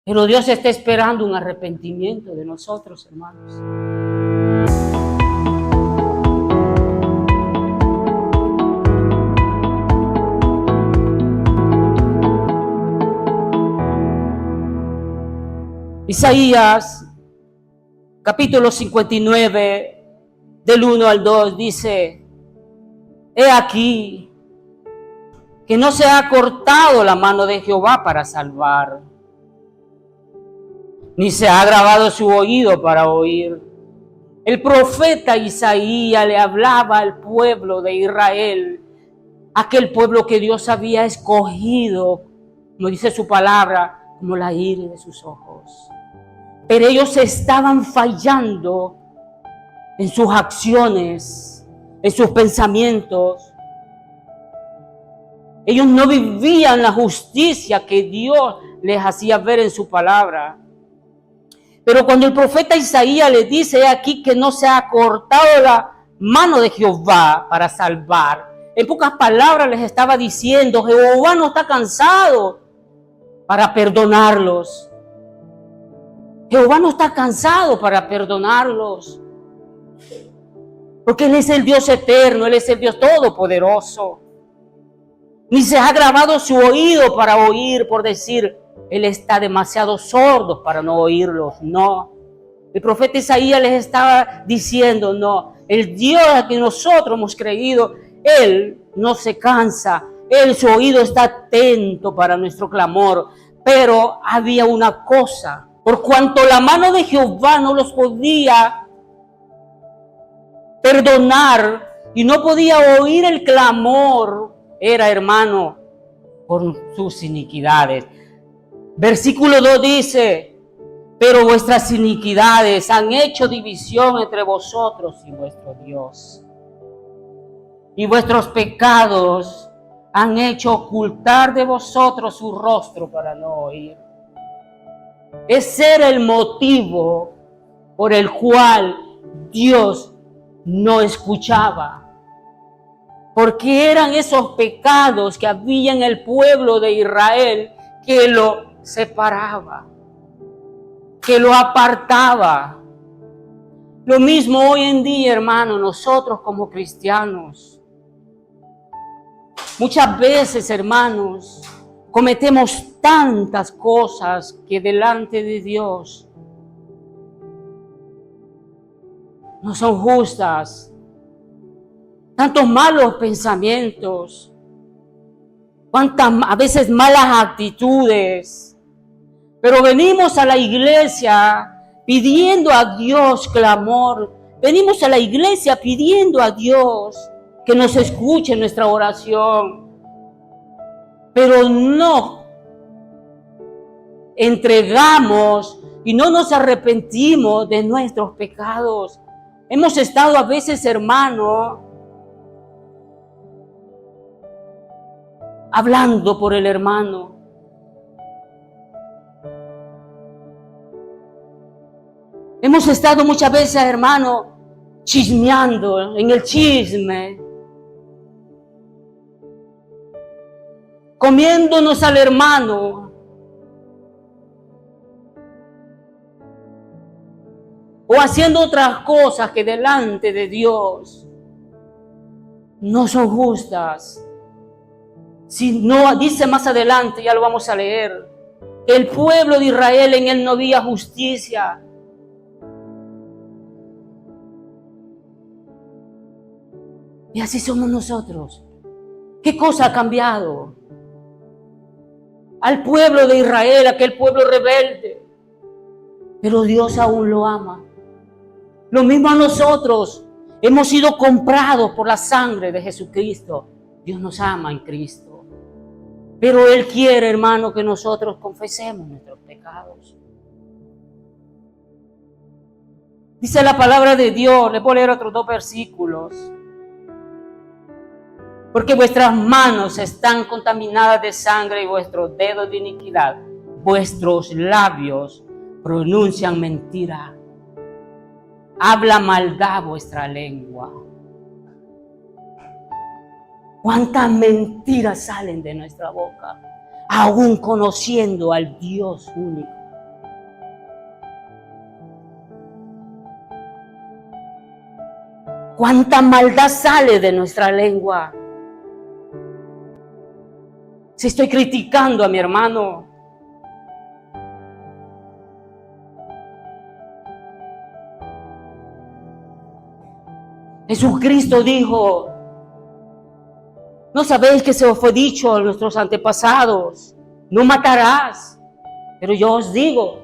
Pero Dios está esperando un arrepentimiento de nosotros, hermanos. Isaías, capítulo 59, del 1 al 2, dice: He aquí que no se ha cortado la mano de Jehová para salvar, ni se ha agravado su oído para oír. El profeta Isaías le hablaba al pueblo de Israel, aquel pueblo que Dios había escogido, como dice su palabra, como la iris de sus ojos. Pero ellos estaban fallando en sus acciones, en sus pensamientos. Ellos no vivían la justicia que Dios les hacía ver en su palabra. Pero cuando el profeta Isaías les dice aquí que no se ha cortado la mano de Jehová para salvar, en pocas palabras les estaba diciendo: Jehová no está cansado para perdonarlos. Jehová no está cansado para perdonarlos. Porque Él es el Dios eterno, Él es el Dios todopoderoso. Ni se ha agravado su oído para oír, por decir, Él está demasiado sordo para no oírlos. No. El profeta Isaías les estaba diciendo: no, el Dios a que nosotros hemos creído, Él no se cansa. Él, su oído está atento para nuestro clamor. Pero había una cosa: por cuanto la mano de Jehová no los podía perdonar y no podía oír el clamor, era, hermano, por sus iniquidades. Versículo 2 dice: pero vuestras iniquidades han hecho división entre vosotros y vuestro Dios, y vuestros pecados han hecho ocultar de vosotros su rostro para no oír. Ese era el motivo por el cual Dios no escuchaba. Porque eran esos pecados que había en el pueblo de Israel que lo separaba, que lo apartaba. Lo mismo hoy en día, hermano, nosotros como cristianos. Muchas veces, hermanos, cometemos tantas cosas que delante de Dios no son justas. Tantos malos pensamientos, cuántas a veces malas actitudes. Pero venimos a la iglesia pidiendo a Dios clamor. Venimos a la iglesia pidiendo a Dios que nos escuche nuestra oración. Pero no entregamos y no nos arrepentimos de nuestros pecados. Hemos estado a veces, hermano, hablando por el hermano. Hemos estado muchas veces, hermano, chismeando, en el chisme, comiéndonos al hermano, o haciendo otras cosas que delante de Dios no son justas. Si no, dice más adelante, ya lo vamos a leer, que el pueblo de Israel, en él no había justicia. Y así somos nosotros. ¿Qué cosa ha cambiado? Al pueblo de Israel, aquel pueblo rebelde, pero Dios aún lo ama. Lo mismo a nosotros. Hemos sido comprados por la sangre de Jesucristo. Dios nos ama en Cristo. Pero Él quiere, hermano, que nosotros confesemos nuestros pecados. Dice la palabra de Dios, le puedo leer otros 2 versículos. Porque vuestras manos están contaminadas de sangre y vuestros dedos de iniquidad. Vuestros labios pronuncian mentira. Habla maldad vuestra lengua. ¿Cuántas mentiras salen de nuestra boca? Aún conociendo al Dios único, cuánta maldad sale de nuestra lengua. Si estoy criticando a mi hermano, Jesucristo dijo, ¿no sabéis que se os fue dicho a nuestros antepasados? No matarás. Pero yo os digo,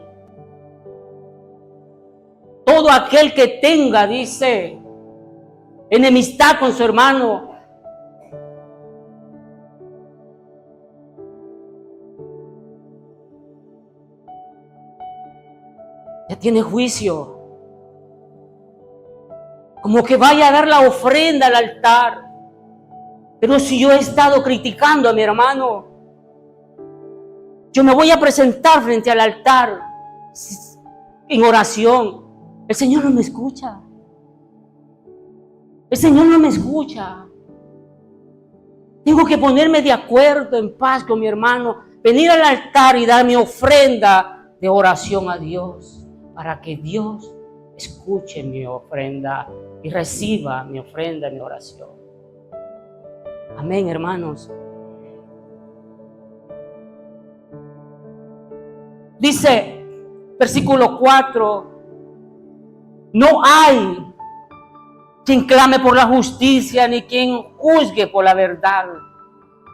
todo aquel que tenga, dice, enemistad con su hermano, ya tiene juicio. Como que vaya a dar la ofrenda al altar. Pero si yo he estado criticando a mi hermano, yo me voy a presentar frente al altar en oración. El Señor no me escucha. El Señor no me escucha. Tengo que ponerme de acuerdo, en paz con mi hermano, venir al altar y dar mi ofrenda de oración a Dios, para que Dios escuche mi ofrenda y reciba mi ofrenda, mi oración. Amén, hermanos. Dice, versículo 4, no hay quien clame por la justicia, ni quien juzgue por la verdad.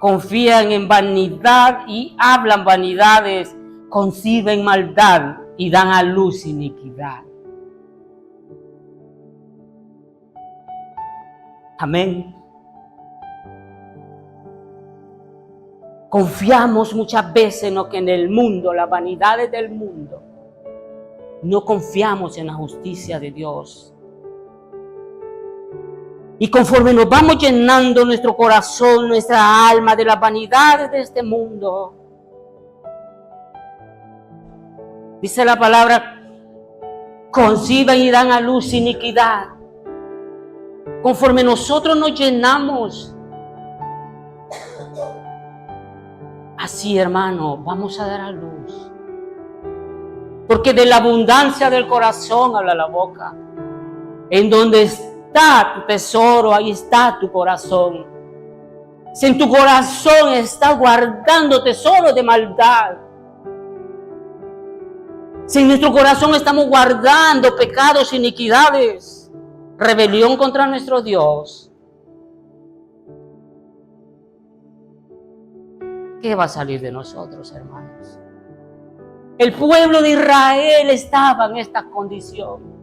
Confían en vanidad y hablan vanidades, conciben maldad y dan a luz iniquidad. Amén. Confiamos muchas veces en lo que en el mundo, las vanidades del mundo. No confiamos en la justicia de Dios. Y conforme nos vamos llenando nuestro corazón, nuestra alma de las vanidades de este mundo, dice la palabra, conciben y dan a luz iniquidad. Conforme nosotros nos llenamos, así, hermano, vamos a dar a luz. Porque de la abundancia del corazón habla la boca. En donde está tu tesoro, ahí está tu corazón. Si en tu corazón estás guardando tesoros de maldad, si en nuestro corazón estamos guardando pecados, iniquidades, rebelión contra nuestro Dios, ¿qué va a salir de nosotros, hermanos? El pueblo de Israel estaba en esta condición.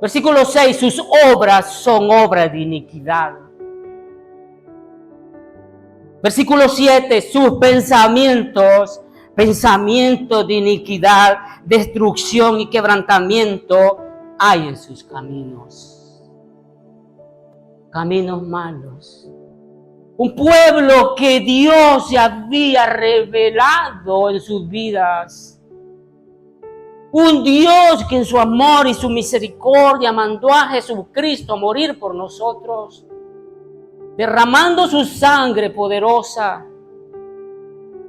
Versículo 6, sus obras son obras de iniquidad. Versículo 7, sus pensamientos de iniquidad, destrucción y quebrantamiento hay en sus caminos. Caminos malos. Un pueblo que Dios se había revelado en sus vidas. Un Dios que en su amor y su misericordia mandó a Jesucristo a morir por nosotros, derramando su sangre poderosa.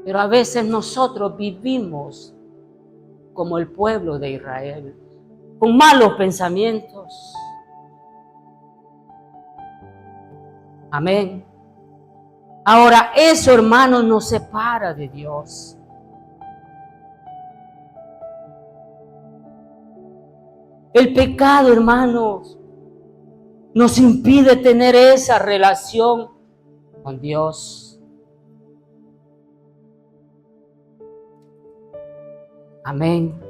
Pero a veces nosotros vivimos como el pueblo de Israel, con malos pensamientos. Amén. Ahora, eso, hermanos, nos separa de Dios. El pecado, hermanos, nos impide tener esa relación con Dios. Amén.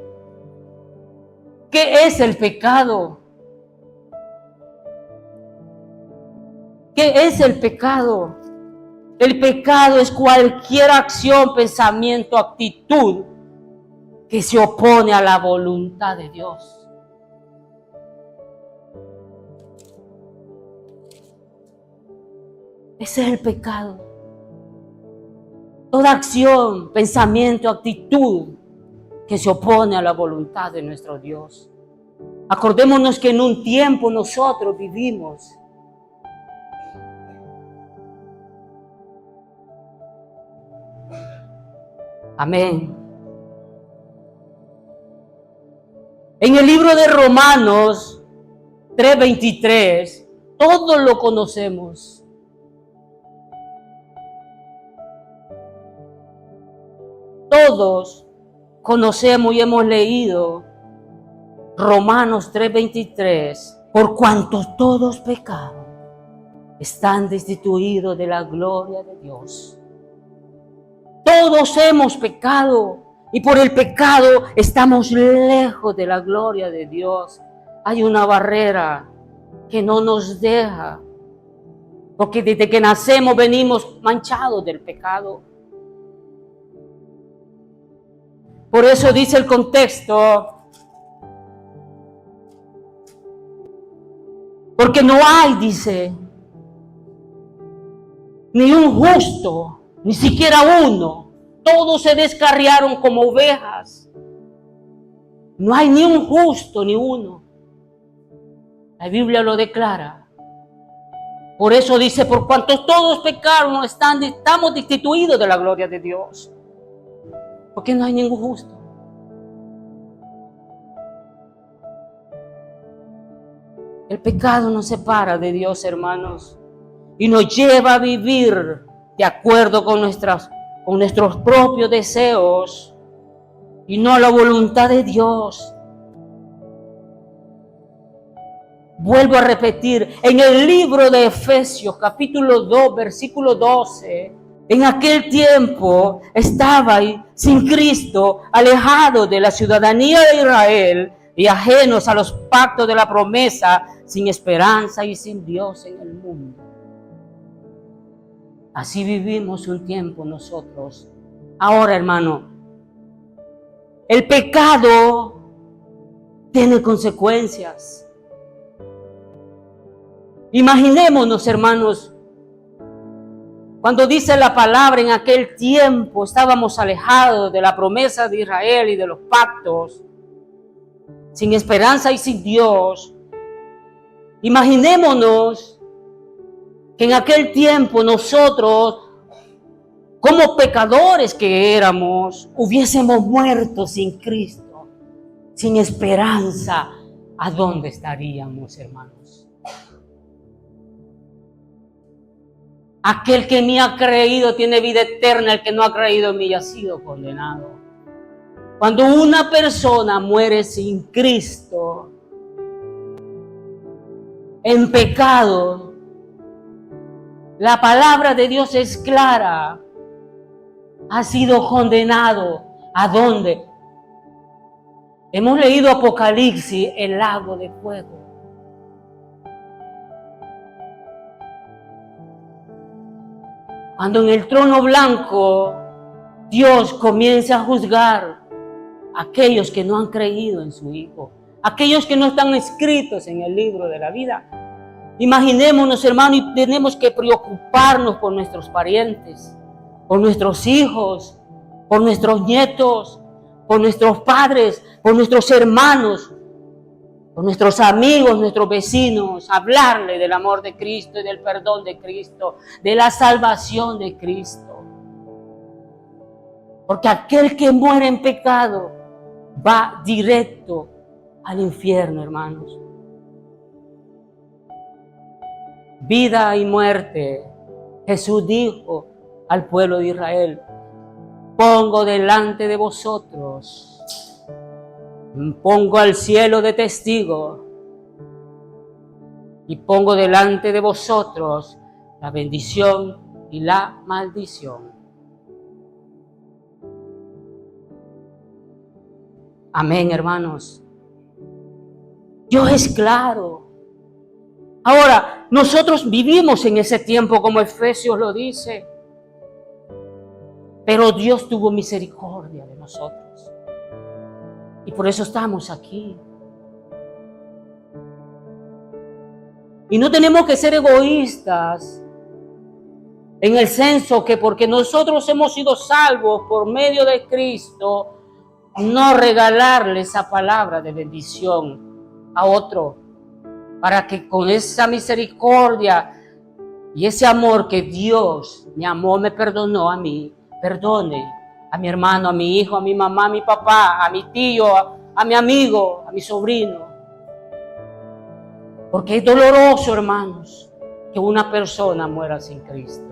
¿Qué es el pecado? ¿Qué es el pecado? El pecado es cualquier acción, pensamiento, actitud que se opone a la voluntad de Dios. Ese es el pecado. Toda acción, pensamiento, actitud que se opone a la voluntad de nuestro Dios. Acordémonos que en un tiempo nosotros vivimos. Amén. En el libro de Romanos 3:23, todos lo conocemos. Todos conocemos y hemos leído Romanos 3:23. Por cuanto todos pecaron, están destituidos de la gloria de Dios. Todos hemos pecado y por el pecado estamos lejos de la gloria de Dios. Hay una barrera que no nos deja, porque desde que nacemos venimos manchados del pecado. Por eso dice el contexto, porque no hay, dice, ni un justo, ni siquiera uno. Todos se descarriaron como ovejas. No hay ni un justo, ni uno. La Biblia lo declara. Por eso dice, por cuanto todos pecaron, estamos destituidos de la gloria de Dios. Porque no hay ningún justo. El pecado nos separa de Dios, hermanos, y nos lleva a vivir de acuerdo con nuestros propios deseos y no a la voluntad de Dios. Vuelvo a repetir, en el libro de Efesios, capítulo 2, versículo 12, en aquel tiempo estabais sin Cristo, alejados de la ciudadanía de Israel y ajenos a los pactos de la promesa, sin esperanza y sin Dios en el mundo. Así vivimos un tiempo nosotros. Ahora, hermano, el pecado tiene consecuencias. Imaginémonos, hermanos, cuando dice la palabra, en aquel tiempo estábamos alejados de la promesa de Israel y de los pactos, sin esperanza y sin Dios. Imaginémonos que en aquel tiempo nosotros, como pecadores que éramos, hubiésemos muerto sin Cristo, sin esperanza. ¿A dónde estaríamos, hermanos? Aquel que me ha creído tiene vida eterna, el que no ha creído en mí ha sido condenado. Cuando una persona muere sin Cristo, en pecado, la palabra de Dios es clara. Ha sido condenado. ¿A dónde? Hemos leído Apocalipsis, el lago de fuego. Cuando en el trono blanco Dios comienza a juzgar a aquellos que no han creído en su Hijo, aquellos que no están escritos en el libro de la vida. Imaginémonos, hermano, y tenemos que preocuparnos por nuestros parientes, por nuestros hijos, por nuestros nietos, por nuestros padres, por nuestros hermanos, por nuestros amigos, nuestros vecinos, hablarle del amor de Cristo y del perdón de Cristo, de la salvación de Cristo. Porque aquel que muere en pecado va directo al infierno, hermanos. Vida y muerte. Jesús dijo al pueblo de Israel: pongo delante de vosotros, pongo al cielo de testigo y pongo delante de vosotros la bendición y la maldición. Amén, hermanos. Dios es claro. Ahora, nosotros vivimos en ese tiempo como Efesios lo dice, pero Dios tuvo misericordia de nosotros. Y por eso estamos aquí. Y no tenemos que ser egoístas en el senso que porque nosotros hemos sido salvos por medio de Cristo, no regalarle esa palabra de bendición a otro, para que con esa misericordia y ese amor que Dios me amó, me perdonó a mí, perdone a mi hermano, a mi hijo, a mi mamá, a mi papá, a mi tío, a mi amigo, a mi sobrino. Porque es doloroso, hermanos, que una persona muera sin Cristo.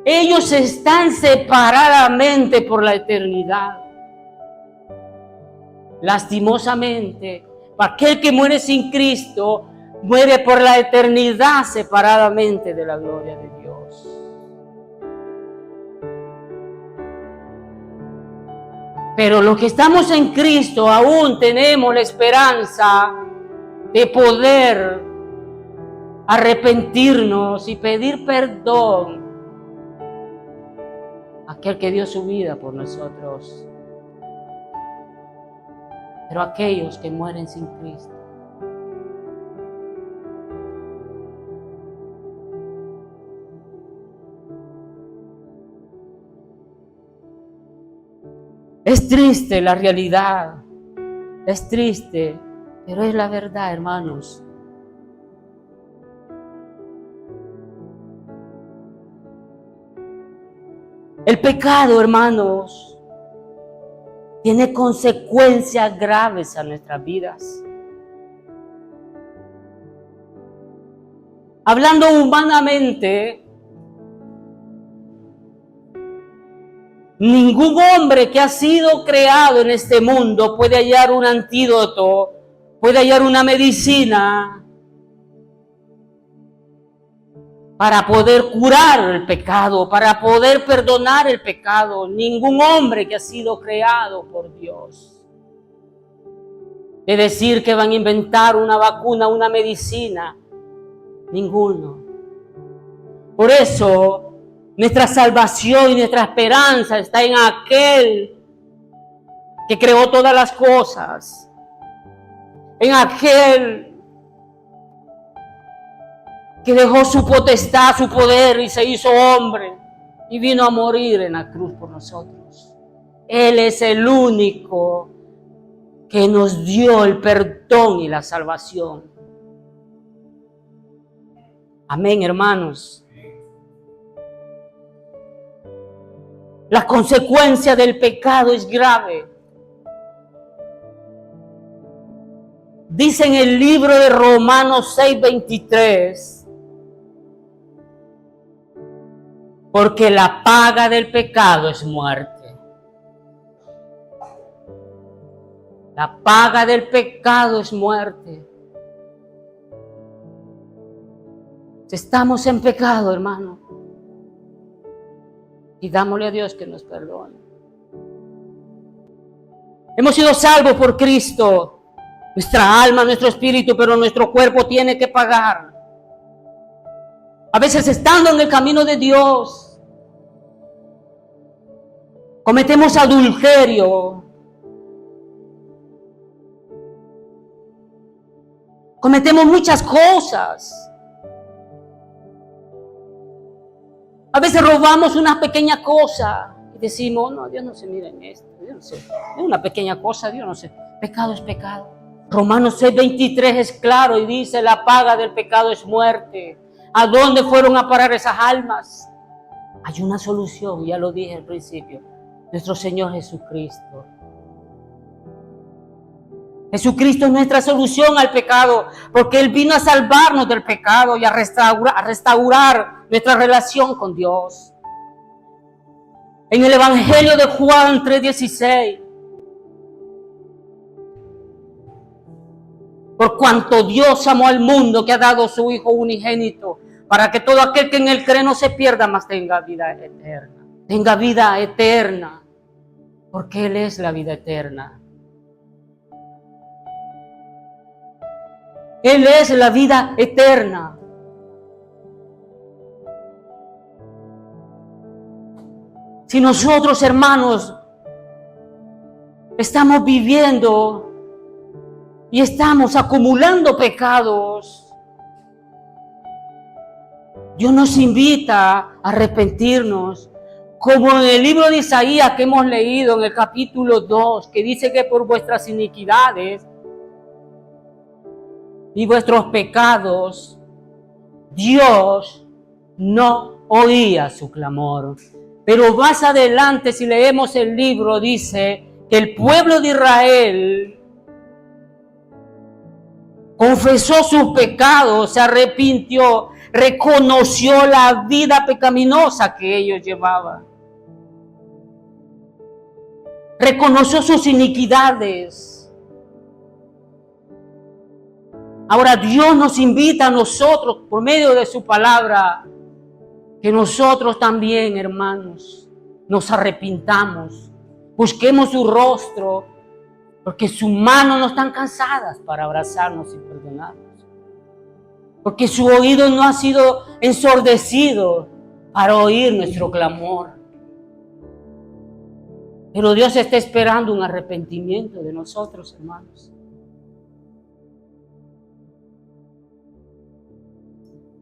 Ellos están separadamente por la eternidad. Lastimosamente, aquel que muere sin Cristo muere por la eternidad separadamente de la gloria de Dios. Pero los que estamos en Cristo aún tenemos la esperanza de poder arrepentirnos y pedir perdón a aquel que dio su vida por nosotros. Pero aquellos que mueren sin Cristo, es triste la realidad, es triste, pero es la verdad, hermanos. El pecado, hermanos, tiene consecuencias graves a nuestras vidas. Hablando humanamente, ningún hombre que ha sido creado en este mundo puede hallar un antídoto, puede hallar una medicina para poder curar el pecado, para poder perdonar el pecado. Ningún hombre que ha sido creado por Dios. De decir que van a inventar una vacuna, una medicina, ninguno. Por eso, nuestra salvación y nuestra esperanza está en aquel que creó todas las cosas, en aquel que dejó su potestad, su poder y se hizo hombre y vino a morir en la cruz por nosotros. Él es el único que nos dio el perdón y la salvación. Amén, hermanos. La consecuencia del pecado es grave. Dice en el libro de Romanos 6:23, porque la paga del pecado es muerte. La paga del pecado es muerte. Estamos en pecado, hermano. Y dámosle a Dios que nos perdone. Hemos sido salvos por Cristo. Nuestra alma, nuestro espíritu, pero nuestro cuerpo tiene que pagar. A veces estando en el camino de Dios, cometemos adulterio. Cometemos muchas cosas. A veces robamos una pequeña cosa y decimos, no, Dios no se mira en esto. Dios no se, es una pequeña cosa, Dios no se. Pecado es pecado. Romanos 6:23 es claro y dice, la paga del pecado es muerte. ¿A dónde fueron a parar esas almas? Hay una solución, ya lo dije al principio. Nuestro Señor Jesucristo. Jesucristo es nuestra solución al pecado, porque Él vino a salvarnos del pecado y a restaurar nuestra relación con Dios. En el Evangelio de Juan 3:16, por cuanto Dios amó al mundo, que ha dado su Hijo unigénito, para que todo aquel que en Él cree no se pierda, mas tenga vida eterna. Tenga vida eterna, porque Él es la vida eterna. Él es la vida eterna. Si nosotros, hermanos, estamos viviendo y estamos acumulando pecados, Dios nos invita a arrepentirnos, como en el libro de Isaías que hemos leído en el capítulo 2, que dice que por vuestras iniquidades y vuestros pecados, Dios no oía su clamor. Pero más adelante, si leemos el libro, dice que el pueblo de Israel confesó sus pecados, se arrepintió, reconoció la vida pecaminosa que ellos llevaban. Reconoció sus iniquidades. Ahora Dios nos invita a nosotros, por medio de su palabra, que nosotros también, hermanos, nos arrepintamos, busquemos su rostro, porque sus manos no están cansadas para abrazarnos y perdonarnos, porque su oído no ha sido ensordecido para oír nuestro clamor. Pero Dios está esperando un arrepentimiento de nosotros, hermanos.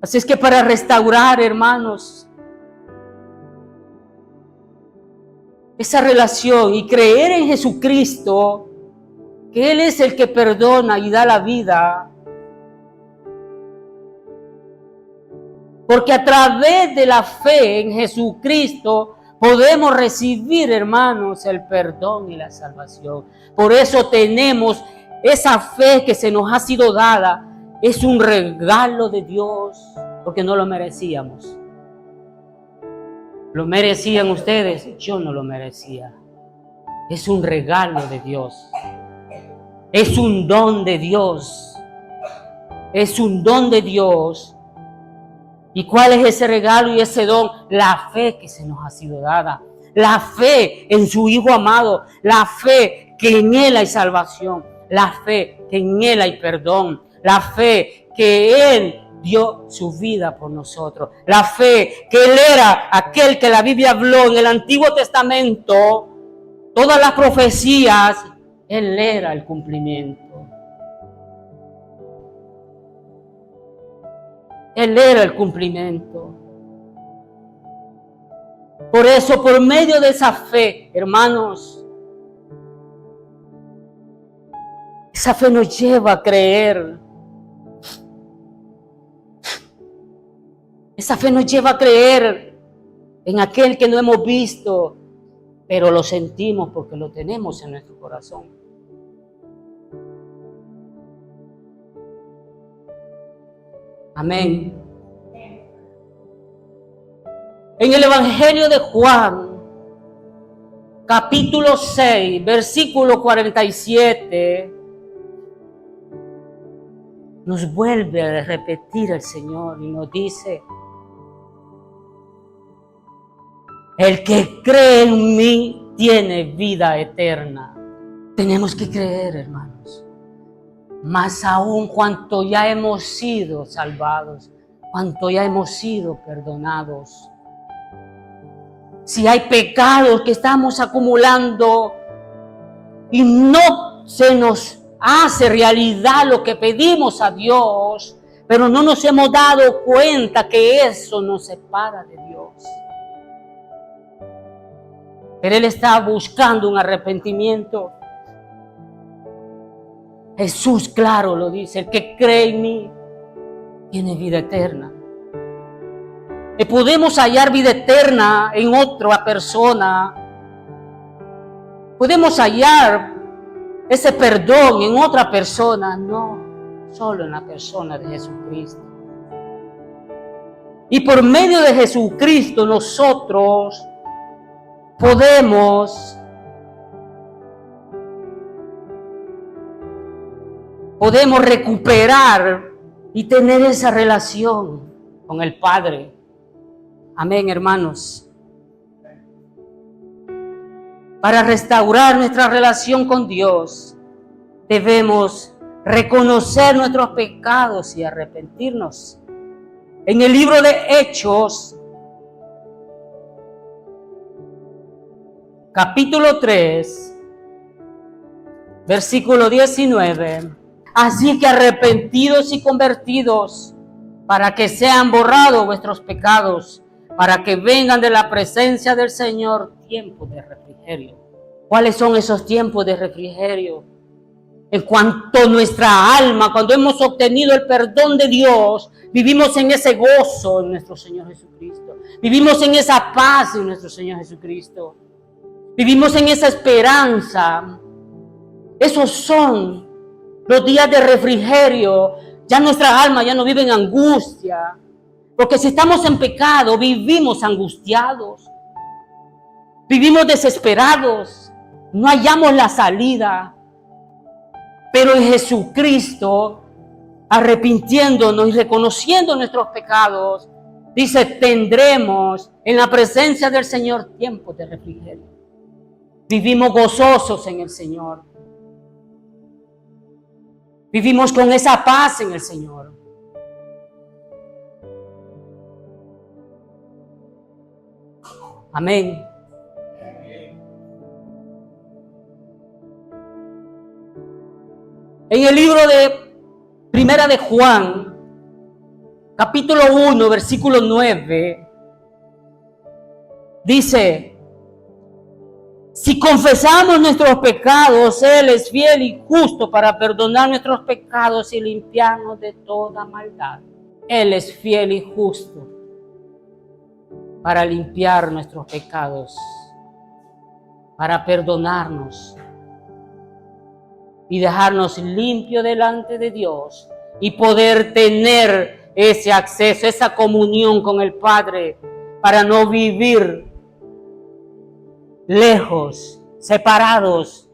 Así es que para restaurar, hermanos, esa relación y creer en Jesucristo, que Él es el que perdona y da la vida, porque a través de la fe en Jesucristo podemos recibir, hermanos, el perdón y la salvación. Por eso tenemos esa fe que se nos ha sido dada. Es un regalo de Dios, porque no lo merecíamos. ¿Lo merecían ustedes? Yo no lo merecía. Es un regalo de Dios. Es un don de Dios. Es un don de Dios. ¿Y cuál es ese regalo y ese don? La fe que se nos ha sido dada. La fe en su Hijo amado. La fe que en Él hay salvación. La fe que en Él hay perdón. La fe que Él dio su vida por nosotros. La fe que Él era aquel que la Biblia habló en el Antiguo Testamento. Todas las profecías, Él era el cumplimiento. Él era el cumplimiento. Por eso, por medio de esa fe, hermanos, esa fe nos lleva a creer. Esa fe nos lleva a creer en aquel que no hemos visto, pero lo sentimos porque lo tenemos en nuestro corazón. Amén. En el Evangelio de Juan, capítulo 6, versículo 47, nos vuelve a repetir el Señor y nos dice: el que cree en mí tiene vida eterna. Tenemos que creer, hermanos. Más aún cuanto ya hemos sido salvados, cuanto ya hemos sido perdonados. Si hay pecados que estamos acumulando y no se nos hace realidad lo que pedimos a Dios, pero no nos hemos dado cuenta que eso nos separa de Dios. Pero Él está buscando un arrepentimiento. Jesús, claro, lo dice: el que cree en mí tiene vida eterna. Y podemos hallar vida eterna en otra persona. Podemos hallar ese perdón en otra persona, no, solo en la persona de Jesucristo. Y por medio de Jesucristo nosotros podemos recuperar y tener esa relación con el Padre. Amén, hermanos. Para restaurar nuestra relación con Dios, debemos reconocer nuestros pecados y arrepentirnos. En el libro de Hechos, capítulo 3, versículo 19. Así que arrepentidos y convertidos, para que sean borrados vuestros pecados, para que vengan de la presencia del Señor tiempos de refrigerio. ¿Cuáles son esos tiempos de refrigerio? En cuanto nuestra alma, cuando hemos obtenido el perdón de Dios, vivimos en ese gozo en nuestro Señor Jesucristo. Vivimos en esa paz en nuestro Señor Jesucristo. Vivimos en esa esperanza. Esos son los días de refrigerio. Ya nuestra alma ya no vive en angustia. Porque si estamos en pecado, vivimos angustiados. Vivimos desesperados. No hallamos la salida. Pero en Jesucristo, arrepintiéndonos y reconociendo nuestros pecados, dice, tendremos en la presencia del Señor tiempos de refrigerio. Vivimos gozosos en el Señor. Vivimos con esa paz en el Señor. Amén. En el libro de Primera de Juan, capítulo 1, versículo 9, dice, si confesamos nuestros pecados, Él es fiel y justo para perdonar nuestros pecados y limpiarnos de toda maldad. Él es fiel y justo para limpiar nuestros pecados, para perdonarnos y dejarnos limpios delante de Dios y poder tener ese acceso, esa comunión con el Padre, para no vivir lejos, separados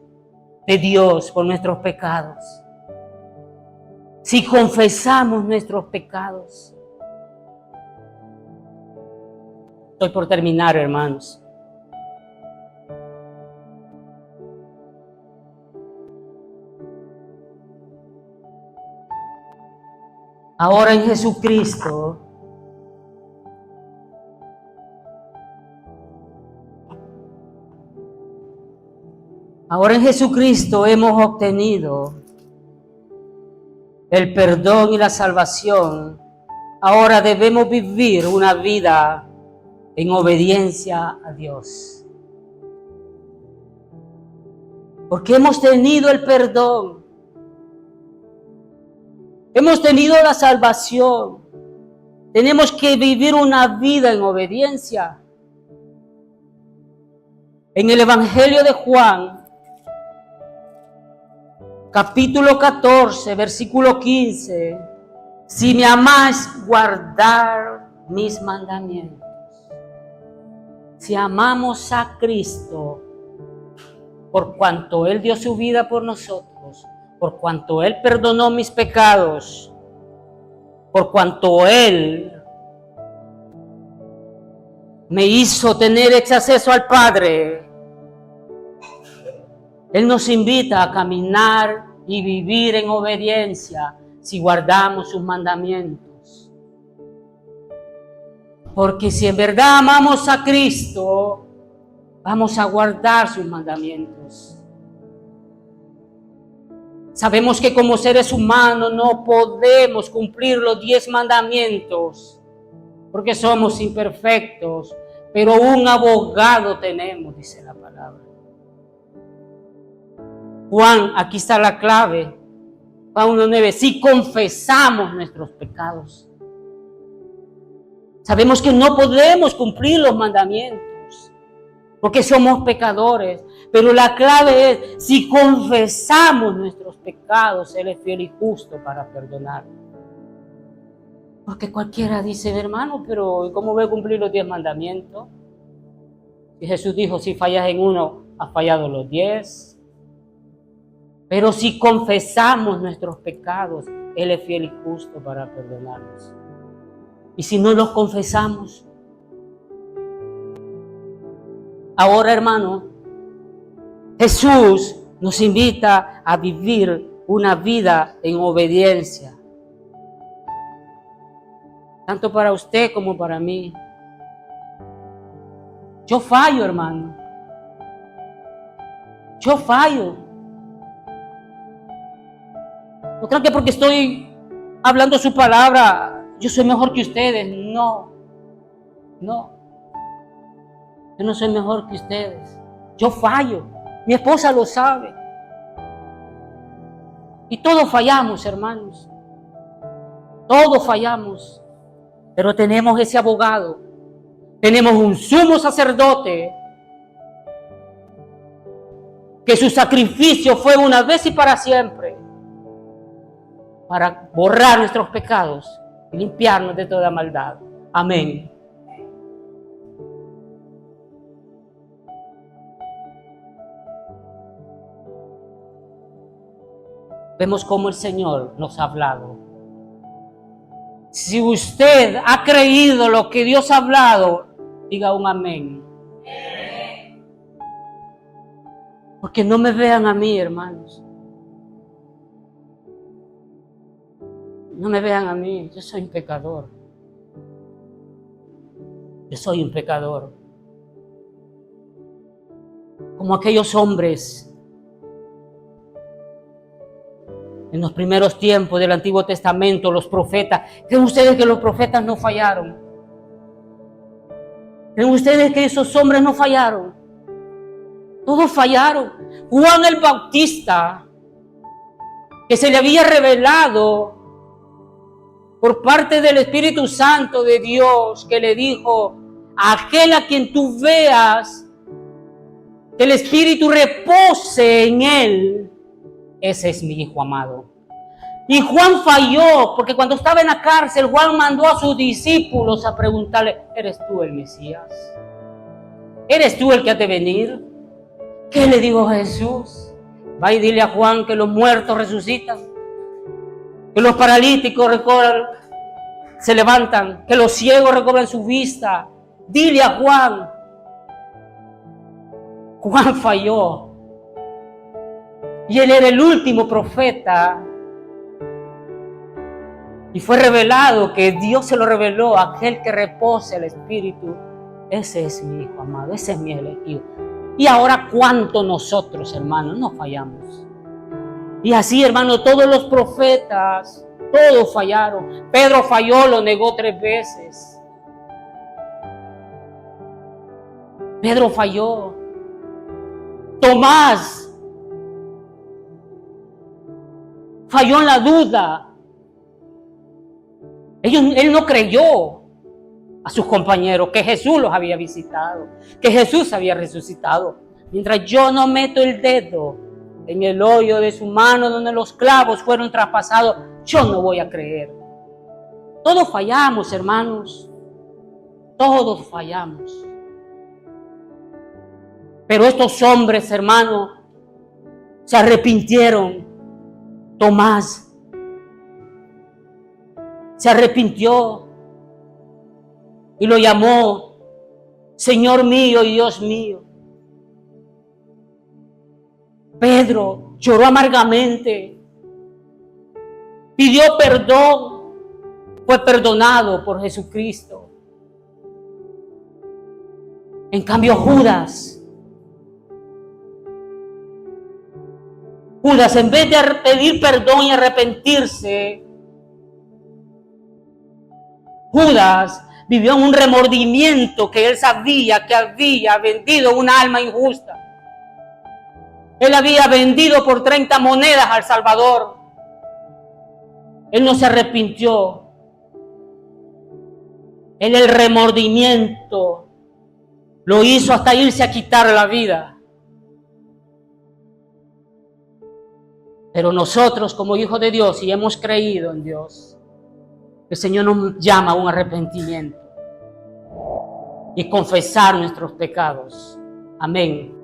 de Dios por nuestros pecados. Si confesamos nuestros pecados. Estoy por terminar, hermanos. Ahora en Jesucristo, hemos obtenido el perdón y la salvación. Ahora debemos vivir una vida en obediencia a Dios. Porque hemos tenido el perdón. Hemos tenido la salvación. Tenemos que vivir una vida en obediencia. En el Evangelio de Juan, capítulo 14, versículo 15, si me amáis, guardar mis mandamientos. Si amamos a Cristo, por cuanto Él dio su vida por nosotros, por cuanto Él perdonó mis pecados, por cuanto Él me hizo tener ese acceso al Padre, Él nos invita a caminar y vivir en obediencia si guardamos sus mandamientos. Porque si en verdad amamos a Cristo, vamos a guardar sus mandamientos. Sabemos que como seres humanos no podemos cumplir los 10 mandamientos porque somos imperfectos, pero un abogado tenemos, dice la palabra. Juan, aquí está la clave. Juan 1:9, si confesamos nuestros pecados. Sabemos que no podemos cumplir los mandamientos porque somos pecadores, pero la clave es, si confesamos nuestros pecados, Él es fiel y justo para perdonar. Porque cualquiera dice, hermano, pero ¿cómo voy a cumplir los 10 mandamientos? Y Jesús dijo, si fallas en uno, has fallado los 10. Pero si confesamos nuestros pecados, Él es fiel y justo para perdonarnos. Y si no los confesamos, ahora, hermano, Jesús nos invita a vivir una vida en obediencia. Tanto para usted como para mí. Yo fallo, hermano. Yo fallo. No crean que porque estoy hablando su palabra, yo soy mejor que ustedes. No. Yo no soy mejor que ustedes. Yo fallo. Mi esposa lo sabe. Y todos fallamos, hermanos. Todos fallamos. Pero tenemos ese abogado. Tenemos un sumo sacerdote que su sacrificio fue una vez y para siempre, para borrar nuestros pecados y limpiarnos de toda maldad. Amén. Vemos cómo el Señor nos ha hablado. Si usted ha creído lo que Dios ha hablado, diga un amén. Porque no me vean a mí, hermanos. No me vean a mí, yo soy un pecador. Yo soy un pecador. Como aquellos hombres en los primeros tiempos del Antiguo Testamento, los profetas. ¿Creen ustedes que los profetas no fallaron? ¿Creen ustedes que esos hombres no fallaron? Todos fallaron. Juan el Bautista, que se le había revelado por parte del Espíritu Santo de Dios, que le dijo: aquel a quien tú veas, que el Espíritu repose en él, ese es mi Hijo amado. Y Juan falló, porque cuando estaba en la cárcel, Juan mandó a sus discípulos a preguntarle: ¿eres tú el Mesías? ¿Eres tú el que ha de venir? ¿Qué le dijo Jesús? Va y dile a Juan que los muertos resucitan, que los paralíticos se levantan, que los ciegos recobran su vista. Dile a Juan. Juan falló. Y él era el último profeta. Y fue revelado que Dios se lo reveló a aquel que repose el Espíritu. Ese es mi Hijo amado, ese es mi elegido. Y ahora, ¿cuánto nosotros, hermanos, no fallamos? Y así, hermano, todos los profetas, todos fallaron. Pedro falló, lo negó 3 veces. Pedro falló. Tomás falló en la duda. Él no creyó a sus compañeros que Jesús los había visitado, que Jesús había resucitado. Mientras yo no meto el dedo en el hoyo de su mano donde los clavos fueron traspasados, yo no voy a creer. Todos fallamos, hermanos. Todos fallamos. Pero estos hombres, hermanos, se arrepintieron. Tomás se arrepintió y lo llamó Señor mío y Dios mío. Pedro lloró amargamente, pidió perdón, fue perdonado por Jesucristo. En cambio, Judas, en vez de pedir perdón y arrepentirse, Judas vivió en un remordimiento que él sabía que había vendido una alma injusta. Él había vendido por 30 monedas al Salvador. Él no se arrepintió. Él, el remordimiento lo hizo hasta irse a quitar la vida. Pero nosotros, como hijos de Dios, y hemos creído en Dios, el Señor nos llama a un arrepentimiento y confesar nuestros pecados. Amén.